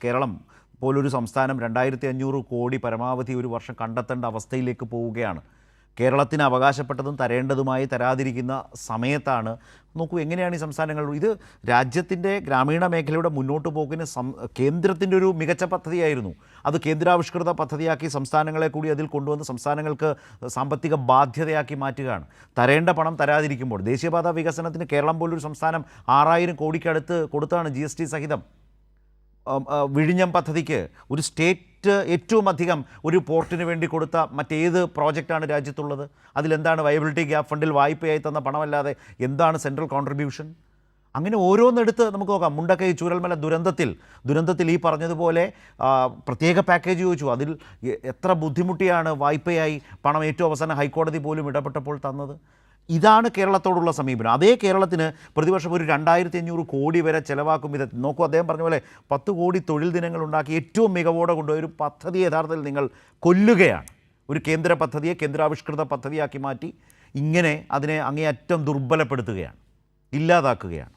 കേരളം പോലൊരു സംസ്ഥാനം 2500 കോടി പരമാവധി ഒരു വർഷം കണ്ടെത്തേണ്ട അവസ്ഥയിലേക്ക് പോവുകയാണ്. കേരളത്തിന് അവകാശപ്പെട്ടതും തരേണ്ടതുമായി തരാതിരിക്കുന്ന സമയത്താണ്. നോക്കൂ എങ്ങനെയാണ് ഈ സംസ്ഥാനങ്ങൾ, ഇത് രാജ്യത്തിൻ്റെ ഗ്രാമീണ മേഖലയുടെ മുന്നോട്ട് പോക്കിന് കേന്ദ്രത്തിൻ്റെ ഒരു മികച്ച പദ്ധതിയായിരുന്നു. അത് കേന്ദ്രാവിഷ്കൃത പദ്ധതിയാക്കി സംസ്ഥാനങ്ങളെ കൂടി അതിൽ കൊണ്ടുവന്ന് സംസ്ഥാനങ്ങൾക്ക് സാമ്പത്തിക ബാധ്യതയാക്കി മാറ്റുകയാണ്. തരേണ്ട പണം തരാതിരിക്കുമ്പോൾ ദേശീയപാത വികസനത്തിന് കേരളം പോലൊരു സംസ്ഥാനം 6000 കോടിക്കടുത്ത് കൊടുത്താണ് GST സഹിതം. വിഴിഞ്ഞം പദ്ധതിക്ക് ഒരു സ്റ്റേറ്റ് ഏറ്റവും അധികം ഒരു പോർട്ടിന് വേണ്ടി കൊടുത്ത മറ്റേത് പ്രോജക്റ്റാണ് രാജ്യത്തുള്ളത്? അതിലെന്താണ് വയബിലിറ്റി ഗ്യാപ്പ് ഫണ്ടിൽ വായ്പയായി തന്ന പണമല്ലാതെ എന്താണ് സെൻട്രൽ കോൺട്രിബ്യൂഷൻ? അങ്ങനെ ഓരോന്നെടുത്ത് നമുക്ക് നോക്കാം. മുണ്ടക്കൈ ചൂരൽമല ദുരന്തത്തിൽ ഈ പറഞ്ഞതുപോലെ പ്രത്യേക പാക്കേജ് ചോദിച്ചു. അതിൽ എത്ര ബുദ്ധിമുട്ടിയാണ് വായ്പയായി പണം ഏറ്റവും അവസാനം ഹൈക്കോടതി പോലും ഇടപെട്ടപ്പോൾ തന്നത്. ഇതാണ് കേരളത്തോടുള്ള സമീപനം. അതേ കേരളത്തിന് പ്രതിവർഷം ഒരു 2500 കോടി വരെ ചിലവാക്കും വിധത്തിൽ നോക്കൂ. അദ്ദേഹം പറഞ്ഞ പോലെ 10 കോടി തൊഴിൽ ദിനങ്ങൾ ഉണ്ടാക്കി ഏറ്റവും മികവോടെ കൊണ്ടുപോയ ഒരു പദ്ധതി യഥാർത്ഥത്തിൽ നിങ്ങൾ കൊല്ലുകയാണ്. ഒരു കേന്ദ്ര പദ്ധതിയെ കേന്ദ്രാവിഷ്കൃത പദ്ധതിയാക്കി മാറ്റി ഇങ്ങനെ അതിനെ അങ്ങേയറ്റം ദുർബലപ്പെടുത്തുകയാണ്, ഇല്ലാതാക്കുകയാണ്.